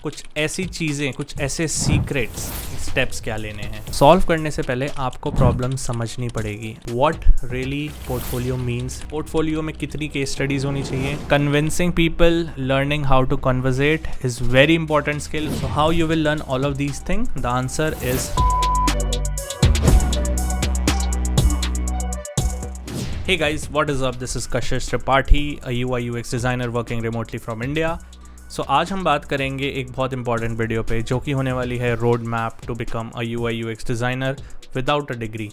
कुछ ऐसी चीज़ें, कुछ ऐसे सीक्रेट्स, स्टेप्स क्या लेने हैं। सॉल्व करने से पहले आपको प्रॉब्लम समझनी पड़ेगी। What really portfolio means, portfolio में कितनी केस स्टडीज होनी चाहिए, convincing people, learning how to conversate is very important skill. So how you will learn all of these thing? The answer is Hey guys, what is up? This is Kashish Tripathi, a UI UX designer working remotely from India. So आज हम बात करेंगे एक बहुत important video पे जो कि होने वाली है road map to become a UI UX designer without a degree.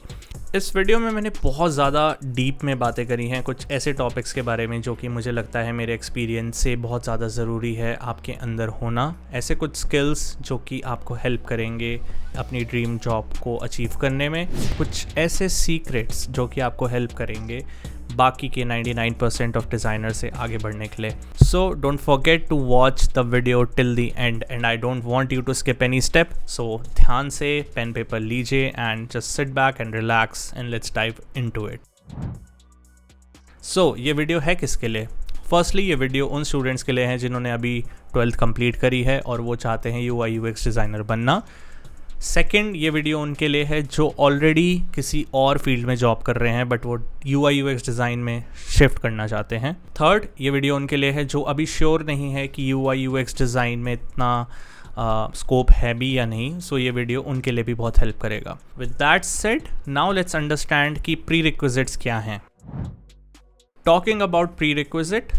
इस वीडियो में मैंने बहुत ज़्यादा डीप में बातें करी हैं कुछ ऐसे टॉपिक्स के बारे में जो कि मुझे लगता है मेरे एक्सपीरियंस से बहुत ज़्यादा ज़रूरी है आपके अंदर होना। ऐसे कुछ स्किल्स जो कि आपको हेल्प करेंगे अपनी ड्रीम जॉब को अचीव करने में, कुछ ऐसे सीक्रेट्स जो कि आपको हेल्प करेंगे बाकी के 99% ऑफ डिज़ाइनर से आगे बढ़ने के लिए। So don't forget to watch the video till the end and I don't want you to skip any step. So ध्यान से पेन पेपर लीजिए and just sit back and relax and let's dive into it. So ये video है किसके लिए? Firstly ये video उन students के लिए है जिन्होंने अभी 12th कंप्लीट करी है और वो चाहते हैं UI UX डिज़ाइनर बनना। सेकंड, ये वीडियो उनके लिए है जो ऑलरेडी किसी और फील्ड में जॉब कर रहे हैं बट वो UI UX डिज़ाइन में शिफ्ट करना चाहते हैं। थर्ड, ये वीडियो उनके लिए है जो अभी श्योर नहीं है कि UI UX डिज़ाइन में इतना स्कोप है भी या नहीं। सो ये वीडियो उनके लिए भी बहुत हेल्प करेगा। With that said, now let's understand कि प्री रिक्विजिट्स क्या हैं। टॉकिंग अबाउट प्री रिक्विजिट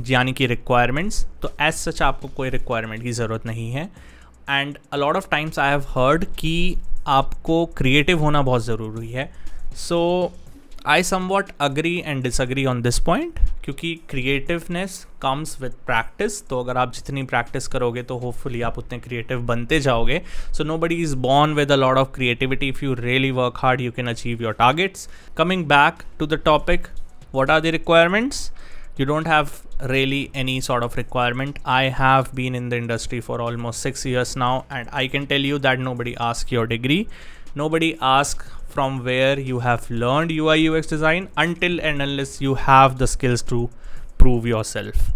यानी कि रिक्वायरमेंट्स, तो एज सच आपको कोई रिक्वायरमेंट की ज़रूरत नहीं है। And a lot of times I have heard कि आपको क्रिएटिव होना बहुत ज़रूरी है। So I somewhat agree and disagree on this point, क्योंकि क्रिएटिवनेस कम्स विद प्रैक्टिस। तो अगर आप जितनी प्रैक्टिस करोगे तो होपफुली आप उतने क्रिएटिव बनते जाओगे। So nobody is born with a lot of creativity. If you really work hard you can achieve your targets. Coming back to the topic, what are the requirements? You don't have really any sort of requirement. I have been in the industry for almost 6 years now and I can tell you that nobody asks your degree. Nobody asks from where you have learned UI UX design until and unless you have the skills to prove yourself.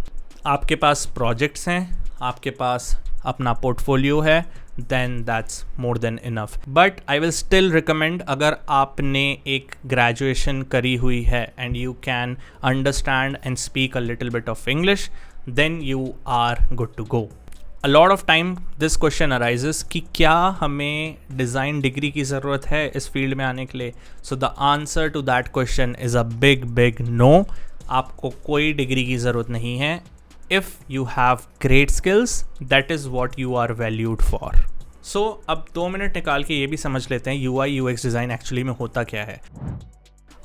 आपके पास projects हैं, आपके पास अपना portfolio है, then that's more than enough. But I will still recommend, अगर आपने एक graduation करी हुई है and you can understand and speak a little bit of English, then you are good to go. A lot of time this question arises कि क्या हमें design degree की ज़रूरत है इस फील्ड में आने के लिए? So the answer to that question is a big no. आपको कोई डिग्री की ज़रूरत नहीं है। If you have great skills, that is what you are valued for. So, अब 2 मिनट निकाल के ये भी समझ लेते हैं UI UX डिज़ाइन एक्चुअली में होता क्या है।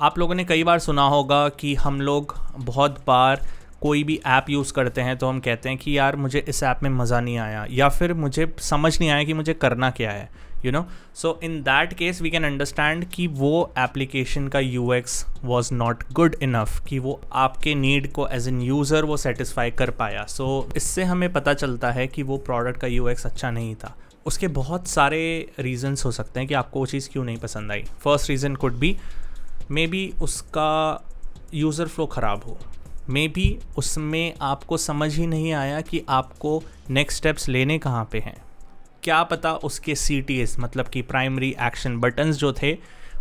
आप लोगों ने कई बार सुना होगा कि हम लोग बहुत बार कोई भी ऐप यूज़ करते हैं तो हम कहते हैं कि यार मुझे इस ऐप में मज़ा नहीं आया या फिर मुझे समझ नहीं आया कि मुझे करना क्या है, you know. So in that case we can understand कि वो एप्लीकेशन का UX was not good enough, कि वो आपके नीड को एज एन यूज़र वो सेटिस्फाई कर पाया। सो इससे हमें पता चलता है कि वो प्रोडक्ट का UX अच्छा नहीं था। उसके बहुत सारे रीज़न्स हो सकते हैं कि आपको वो चीज़ क्यों नहीं पसंद आई। First reason could be maybe उसका यूज़र फ्लो ख़राब हो, मे बी उसमें आपको समझ ही नहीं आया कि आपको नेक्स्ट स्टेप्स लेने कहाँ पे हैं। क्या पता उसके CTS मतलब कि प्राइमरी एक्शन बटन्स जो थे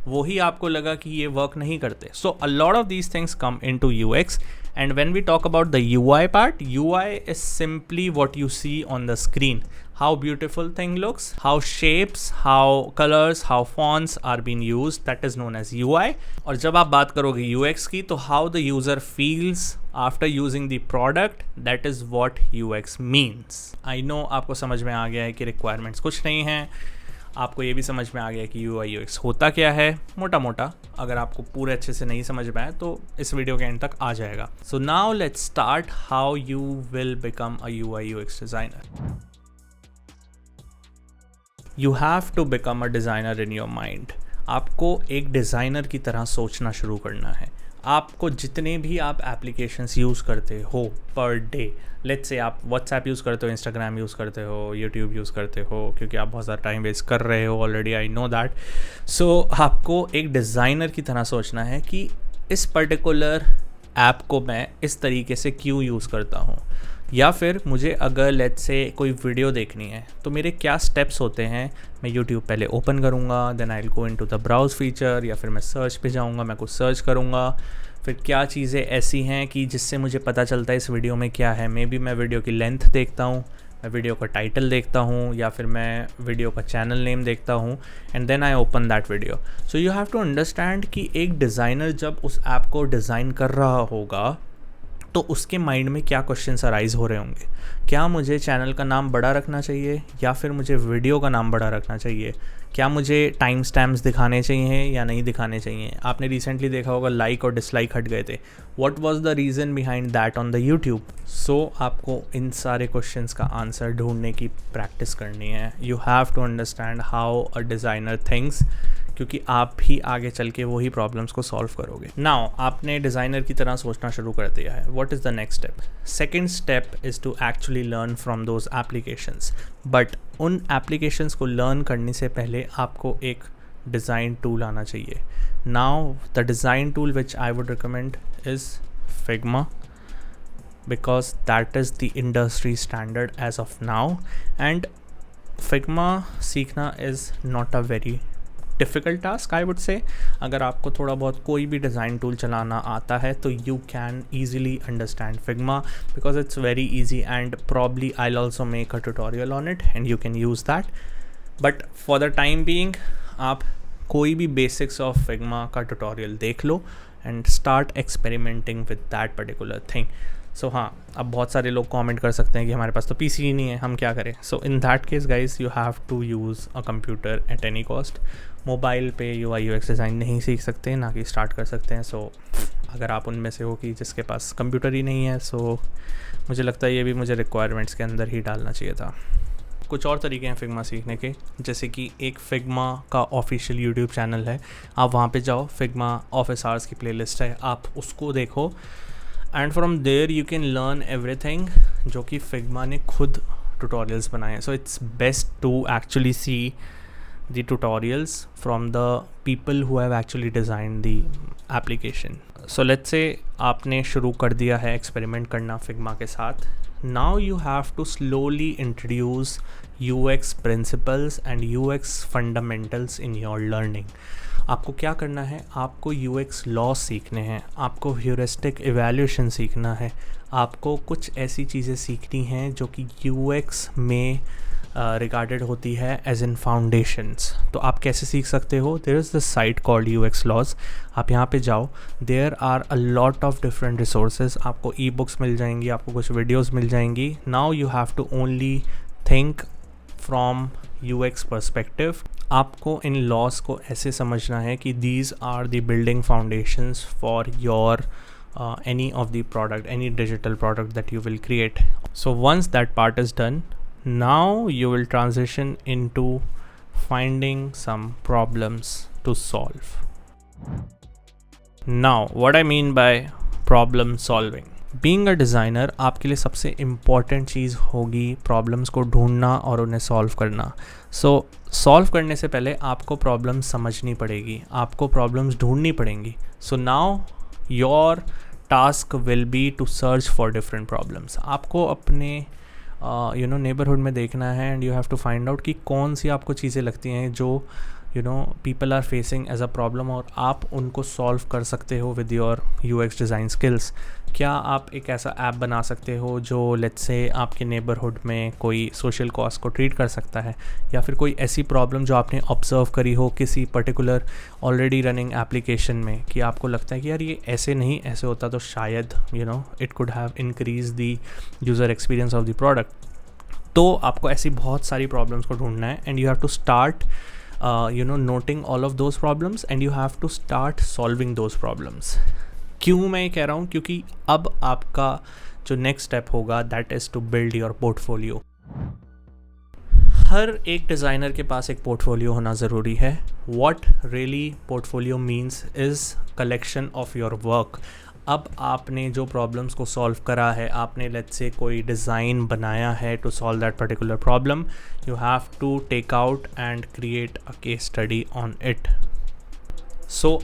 वो ही आपको लगा कि ये वर्क नहीं करते। So a lot of these things come into UX, and when we talk about the UI part, UI is simply what you see on the screen. How beautiful thing looks, how shapes, how colors, how fonts are being used, that is known as UI. और जब आप बात करोगे UX की तो how the user feels after using the product, that is what UX means. I know आपको समझ में आ गया है कि requirements कुछ नहीं हैं। आपको ये भी समझ में आ गया कि UI UX होता क्या है मोटा मोटा। अगर आपको पूरे अच्छे से नहीं समझ में आए तो इस वीडियो के एंड तक आ जाएगा। So now let's start how you will become a UI UX designer. You have to become a designer in your mind. आपको एक डिज़ाइनर की तरह सोचना शुरू करना है। आपको जितने भी आप एप्लीकेशंस यूज़ करते हो पर डे, लेट्स से आप व्हाट्सएप यूज़ करते हो, इंस्टाग्राम यूज़ करते हो, यूट्यूब यूज़ करते हो, क्योंकि आप बहुत ज़्यादा टाइम वेस्ट कर रहे हो ऑलरेडी, आई नो दैट। सो आपको एक डिज़ाइनर की तरह सोचना है कि इस पर्टिकुलर ऐप को मैं इस तरीके से क्यों यूज़ करता हूँ। या फिर मुझे अगर लेट्स से कोई वीडियो देखनी है तो मेरे क्या स्टेप्स होते हैं, मैं यूट्यूब पहले ओपन करूँगा, then I will go into the browse feature, या फिर मैं सर्च पे जाऊँगा, मैं कुछ सर्च करूँगा, फिर क्या चीज़ें ऐसी हैं कि जिससे मुझे पता चलता है इस वीडियो में क्या है। मे बी मैं वीडियो की लेंथ देखता हूँ, मैं वीडियो का टाइटल देखता हूँ, या फिर मैं वीडियो का चैनल नेम देखता हूँ, and then I open that video. So you have to understand कि एक डिज़ाइनर जब उस ऐप को डिज़ाइन कर रहा होगा तो उसके माइंड में क्या क्वेश्चंस अराइज हो रहे होंगे। क्या मुझे चैनल का नाम बड़ा रखना चाहिए, या फिर मुझे वीडियो का नाम बड़ा रखना चाहिए? क्या मुझे टाइम स्टैम्प्स दिखाने चाहिए या नहीं दिखाने चाहिए? आपने रिसेंटली देखा होगा लाइक और डिसलाइक हट गए थे। What was the reason behind that on the YouTube? So आपको इन सारे क्वेश्चंस का आंसर ढूंढने की प्रैक्टिस करनी है। You have to understand how a designer thinks, क्योंकि आप भी आगे चल के वही प्रॉब्लम्स को सॉल्व करोगे। नाउ आपने डिज़ाइनर की तरह सोचना शुरू कर दिया है, what is the next step? Second step is to actually learn from those applications. But उन एप्लीकेशंस को लर्न करने से पहले आपको एक डिज़ाइन टूल आना चाहिए। Now the design tool which I would recommend is Figma, because that is the industry standard as of now, and Figma सीखना is not a very difficult task I would say. अगर आपको थोड़ा बहुत कोई भी design tool चलाना आता है तो you can easily understand Figma, because it's very easy, and probably I will also make a tutorial on it and you can use that. But for the time being आप कोई भी basics of Figma का tutorial देख लो and start experimenting with that particular thing. So हाँ, अब बहुत सारे लोग कमेंट कर सकते हैं कि हमारे पास तो पीसी ही नहीं है, हम क्या करें? So in that case guys you have to use a computer at any cost. Mobile पे यूआई यूएक्स डिज़ाइन नहीं सीख सकते, ना कि स्टार्ट कर सकते हैं। सो अगर आप उनमें से हो कि जिसके पास कंप्यूटर ही नहीं है, सो मुझे लगता है ये भी मुझे रिक्वायरमेंट्स के अंदर ही डालना चाहिए था। कुछ और तरीके हैं फिग्मा सीखने के, जैसे कि एक फिग्मा का ऑफिशियल यूट्यूब चैनल है, आप वहाँ पे जाओ, फिग्मा ऑफिस आवर्स की प्लेलिस्ट है, आप उसको देखो, and from there you can learn everything, जो कि फिग्मा ने खुद ट्यूटोरियल्स बनाए हैं। So it's best to actually see the tutorials from the people who have actually designed the application. So let's say आपने शुरू कर दिया है एक्सपेरिमेंट करना फिग्मा के साथ। Now you have to slowly introduce UX principles and UX fundamentals in your learning. आपको क्या करना है? आपको UX लॉ सीखने हैं, आपको ह्यूरिस्टिक इवैल्यूएशन सीखना है, आपको कुछ ऐसी चीज़ें सीखनी हैं जो कि UX में रिगार्डेड होती है एज इन फाउंडेशंस। तो आप कैसे सीख सकते हो? There is the site called UX laws, आप यहाँ पे जाओ, there are a lot of different resources, आपको ई बुक्स मिल जाएंगी, आपको कुछ वीडियोस मिल जाएंगी। Now you have to only think from UX perspective. आपको इन लॉज को ऐसे समझना है कि these are the building foundations for your any of the product, any digital product that you will create. So once that part is done, now you will transition into finding some problems to solve. Now what I mean by problem solving, being a designer आपके लिए सबसे important चीज़ होगी problems को ढूंढना और उन्हें solve करना। सो solve करने से पहले आपको प्रॉब्लम्स समझनी पड़ेगी, आपको प्रॉब्लम्स ढूंढनी पड़ेंगी। So now your task will be to search for different problems. आपको अपने नेबरहुड में देखना है, and you have to find out कि कौन सी आपको चीज़ें लगती हैं जो people are facing as a problem, और आप उनको सॉल्व कर सकते हो with your UX design skills. क्या आप एक ऐसा ऐप बना सकते हो जो लेट्स से आपके नेबरहुड में कोई सोशल कॉज को ट्रीट कर सकता है, या फिर कोई ऐसी प्रॉब्लम जो आपने ऑब्जर्व करी हो किसी पर्टिकुलर ऑलरेडी रनिंग एप्लीकेशन में, कि आपको लगता है कि यार ये ऐसे नहीं, ऐसे होता तो शायद it could have increase the user experience of the product. तो आपको ऐसी बहुत सारी प्रॉब्लम्स को ढूंढना है, and you have to start noting all of those problems, and you have to start solving those problems. क्यों मैं ये कह रहा हूँ? क्योंकि अब आपका जो नेक्स्ट स्टेप होगा that is to build your portfolio. हर एक डिज़ाइनर के पास एक पोर्टफोलियो होना ज़रूरी है। What really portfolio means is collection of your work. अब आपने जो प्रॉब्लम्स को सॉल्व करा है, आपने लेट्स से कोई डिज़ाइन बनाया है to solve that particular problem, you have to take out and create a case study on it.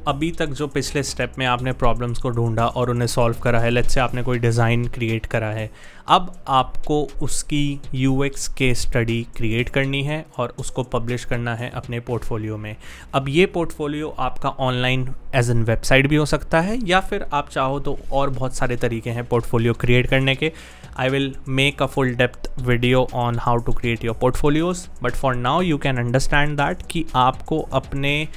अभी तक जो पिछले स्टेप में आपने प्रॉब्लम्स को ढूंढा और उन्हें सॉल्व करा है, लेट्स से आपने कोई डिज़ाइन क्रिएट करा है, अब आपको उसकी यूएक्स केस स्टडी क्रिएट करनी है और उसको पब्लिश करना है अपने पोर्टफोलियो में। अब ये पोर्टफोलियो आपका ऑनलाइन एज एन वेबसाइट भी हो सकता है, या फिर आप चाहो तो और बहुत सारे तरीके हैं पोर्टफोलियो क्रिएट करने के। I will make a full depth video on how to create your portfolios, but for now you can understand that कि आपको अपने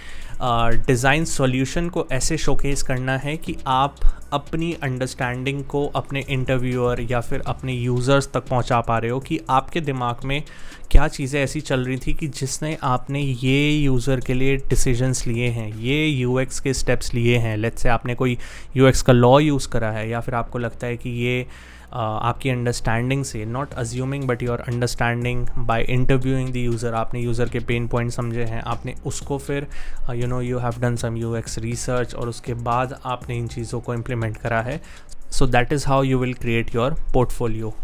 डिज़ाइन सॉल्यूशन को ऐसे शोकेस करना है कि आप अपनी अंडरस्टैंडिंग को अपने इंटरव्यूअर या फिर अपने यूज़र्स तक पहुंचा पा रहे हो कि आपके दिमाग में क्या चीज़ें ऐसी चल रही थी कि जिसने आपने ये यूज़र के लिए डिसीजंस लिए हैं, ये यूएक्स के स्टेप्स लिए हैं। लेट्स से आपने कोई यूएक्स का लॉ यूज़ करा है, या फिर आपको लगता है कि ये आपकी अंडरस्टैंडिंग से, not assuming but your understanding by interviewing the user, आपने यूज़र के पेन पॉइंट समझे हैं, आपने उसको फिर you have done some UX research और उसके बाद आपने इन चीज़ों को इम्प्लीमेंट करा है। So that is how you will create your portfolio.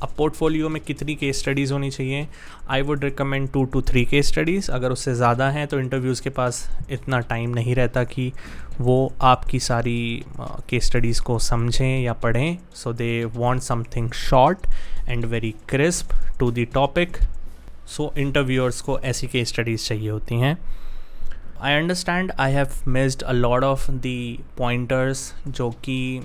अब पोर्टफोलियो में कितनी केस स्टडीज़ होनी चाहिए? आई would recommend 2 to 3 case studies. अगर उससे ज़्यादा हैं तो इंटरव्यूज़ के पास इतना टाइम नहीं रहता कि वो आपकी सारी केस स्टडीज़ को समझें या पढ़ें। So they want something short and very crisp to the topic. So interviewers को ऐसी केस स्टडीज़ चाहिए होती हैं। I understand I have missed a lot of the pointers जो कि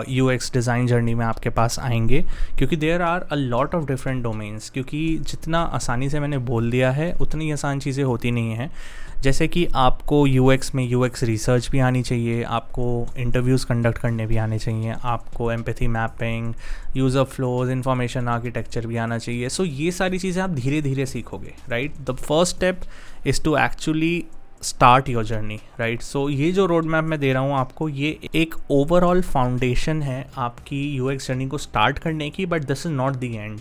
यूएक्स डिज़ाइन जर्नी में आपके पास आएंगे, क्योंकि there are a lot of different domains. क्योंकि जितना आसानी से मैंने बोल दिया है उतनी आसान चीज़ें होती नहीं हैं। जैसे कि आपको यूएक्स में यूएक्स रिसर्च भी आनी चाहिए, आपको इंटरव्यूज़ कंडक्ट करने भी आने चाहिए, आपको empathy mapping, user flows, information architecture भी आना चाहिए। सो ये सारी चीज़ें आप धीरे धीरे सीखोगे, right. The first step is to actually start your journey, right. So ये जो रोड मैप मैं दे रहा हूँ आपको, ये एक ओवरऑल फाउंडेशन है आपकी यूएक्स जर्नी को स्टार्ट करने की, but this is not the end.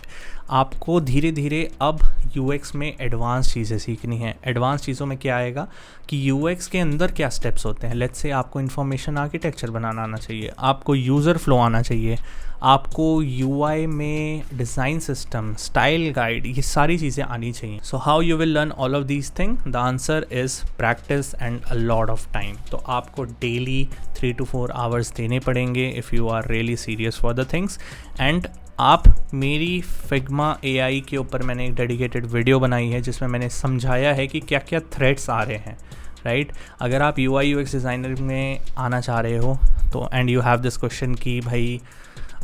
आपको धीरे धीरे अब यूएक्स में एडवांस चीज़ें सीखनी है। एडवांस चीज़ों में क्या आएगा कि यूएक्स के अंदर क्या स्टेप्स होते हैं। लेट्स से आपको इन्फॉर्मेशन आर्किटेक्चर बनाना आना चाहिए, आपको यूज़र फ्लो आना चाहिए, आपको यूआई में डिज़ाइन सिस्टम, स्टाइल गाइड, ये सारी चीज़ें आनी चाहिए। So how you will learn all of these thing? The answer is practice and a lot of time. तो आपको डेली 3 to 4 आवर्स देने पड़ेंगे if you are really serious for the things. And आप मेरी फिग्मा एआई के ऊपर मैंने एक डेडिकेटेड वीडियो बनाई है जिसमें मैंने समझाया है कि क्या क्या थ्रेड्स आ रहे हैं, राइट। अगर आप यूआई यूएक्स डिज़ाइनर में आना चाह रहे हो तो and you have this question कि भाई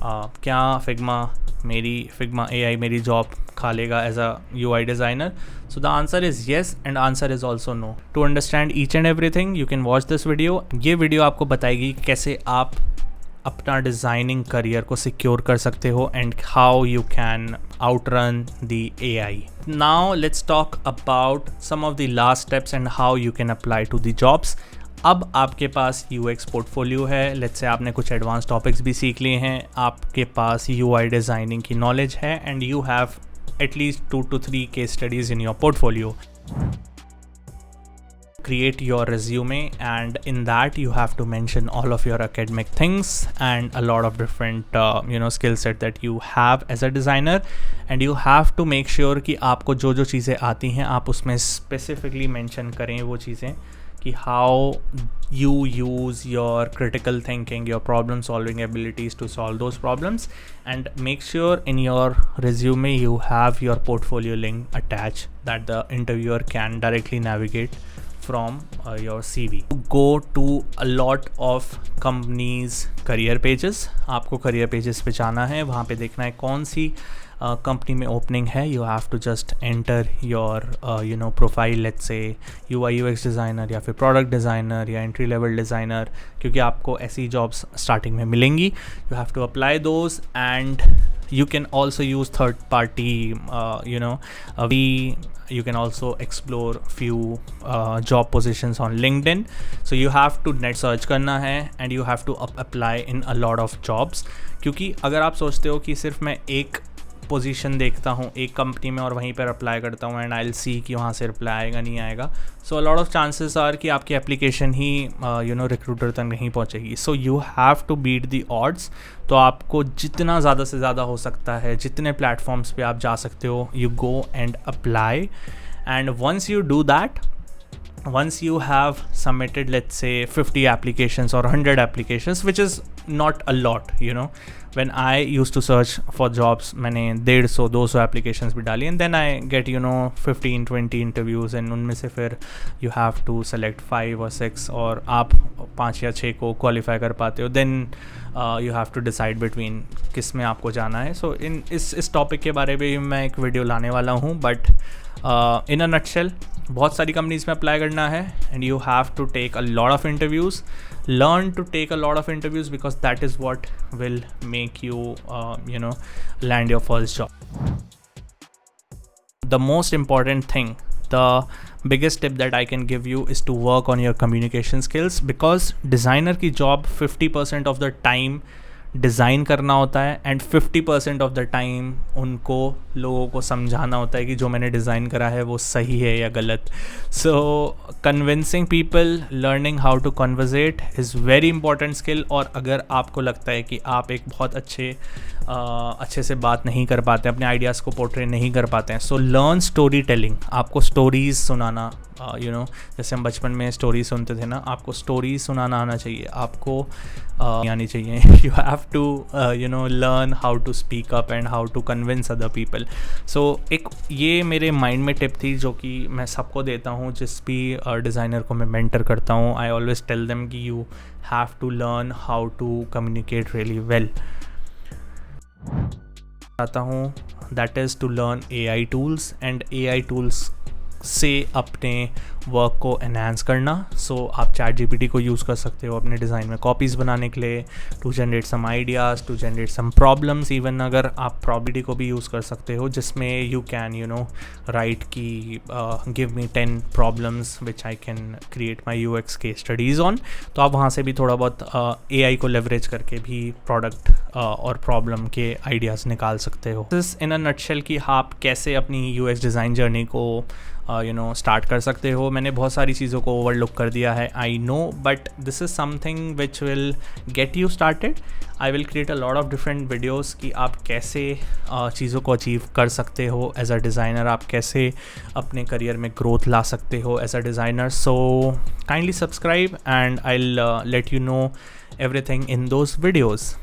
क्या फिग्मा एआई मेरी जॉब खा लेगा as a UI designer? So the answer is yes and answer is also no. To understand each and everything you can watch this video. ये video आपको बताएगी कैसे आप अपना डिज़ाइनिंग करियर को सिक्योर कर सकते हो and how you can outrun the AI. Now let's talk about some of the last steps and how you can apply to the jobs. अब आपके पास UX पोर्टफोलियो है, लेट्स से आपने कुछ advance topics भी सीख लिए हैं, आपके पास UI डिज़ाइनिंग की नॉलेज है and you have at least 2 to 3 case studies in your portfolio. Create your resume, and in that you have to mention all of your academic things and a lot of different skill set that you have as a designer, and you have to make sure कि आपको जो जो चीज़ें आती हैं आप उसमें specifically mention करें वो चीज़ें कि how you use your critical thinking, your problem solving abilities to solve those problems, and make sure in your resume you have your portfolio link attached that the interviewer can directly navigate from your CV. Go to a lot of companies career pages. आपको career pages पे जाना है, वहाँ पे देखना है कौन सी company में ओपनिंग है. You have to just enter your profile, let's say UI UX designer या फिर प्रोडक्ट डिज़ाइनर या एंट्री लेवल डिज़ाइनर, क्योंकि आपको ऐसी जॉब्स स्टार्टिंग में मिलेंगी. You have to apply those, and you can also use third party you can also explore few job positions on LinkedIn. So you have to net search करना है and you have to apply in a lot of jobs. क्योंकि अगर आप सोचते हो कि सिर्फ मैं एक पोजीशन देखता हूँ एक कंपनी में और वहीं पर अप्लाई करता हूँ एंड आई विल सी कि वहाँ से रिप्लाई आएगा नहीं आएगा, so a lot of chances are कि आपकी एप्लीकेशन ही रिक्रूटर तक नहीं पहुँचेगी. So you have to beat the odds. तो आपको जितना ज़्यादा से ज़्यादा हो सकता है, जितने प्लेटफॉर्म्स पे आप जा सकते हो, you go and apply. And once you do that, once you have submitted, let's say 50 applications or 100 applications, which is not a lot, you know, when I used to search for jobs, मैंने 150-200 applications भी डाली, and then I get, you know, 15-20 interviews, and उनमें से फिर you have to select 5 or 6, और आप 5 या 6 को qualify कर पाते हो, then you have to decide between किस में आपको जाना है. So इस टॉपिक के बारे में मैं एक वीडियो लाने वाला हूँ, बट इन अ नटशेल बहुत सारी कंपनीज़ में अप्लाई करना है, and you have to take a lot of interviews, learn to take a lot of interviews, because that is what will make you you know, land your first job. The most important thing, the biggest tip that I can give you is to work on your communication skills, because designer की job 50% of the time design करना होता है, and 50% of the time उनको लोगों को समझाना होता है कि जो मैंने डिज़ाइन करा है वो सही है या गलत. So convincing people, learning how to conversate is very important skill. और अगर आपको लगता है कि आप एक बहुत अच्छे से बात नहीं कर पाते, अपने आइडियाज़ को पोर्ट्रे नहीं कर पाते हैं, सो लर्न स्टोरी टेलिंग. आपको स्टोरीज़ सुनाना, यू नो, जैसे हम बचपन में स्टोरी सुनते थे ना, आपको स्टोरीज सुनाना आना चाहिए, आपको आनी चाहिए. You have to you know, learn how to speak up and how to convince other people. So एक ये मेरे माइंड में टिप थी जो कि मैं सबको देता हूँ, जिस भी डिज़ाइनर को मैं मेंटर करता हूँ. आई ऑलवेज टेल देम कि you have to learn how to communicate really well. आता हूँ, that is to learn AI tools, and AI tools से अपने वर्क को एनहांस करना. सो आप ChatGPT को यूज़ कर सकते हो अपने डिज़ाइन में कॉपीज़ बनाने के लिए, to generate some ideas, to generate some problems. Even अगर आप प्रॉपर्टी को भी यूज़ कर सकते हो, जिसमें you can, you know, right की give me 10 problems which I can create my UX case studies on. तो आप वहाँ से भी थोड़ा बहुत AI को लेवरेज करके भी प्रोडक्ट और प्रॉब्लम के आइडियाज़ निकाल सकते हो. दिस इन अ नटशेल कि आप कैसे अपनी UX डिज़ाइन जर्नी को यू नो, स्टार्ट कर सकते हो. मैंने बहुत सारी चीज़ों को ओवरलुक कर दिया है, I know, but this is something which will get you started. I will create a lot of different videos कि आप कैसे चीज़ों को अचीव कर सकते हो एज अ डिज़ाइनर, आप कैसे अपने करियर में ग्रोथ ला सकते हो as a designer. So kindly subscribe and I will let you know everything in those videos.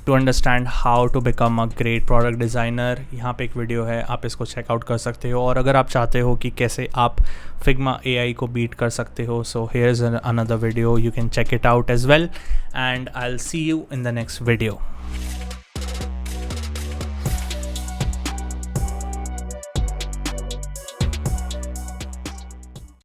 To understand how to become a great product designer, यहाँ पे एक वीडियो है, आप इसको चेकआउट कर सकते हो. और अगर आप चाहते हो कि कैसे आप फिग्मा AI को बीट कर सकते हो, so here is another video, you can check it out as well, and I will see you in the next video.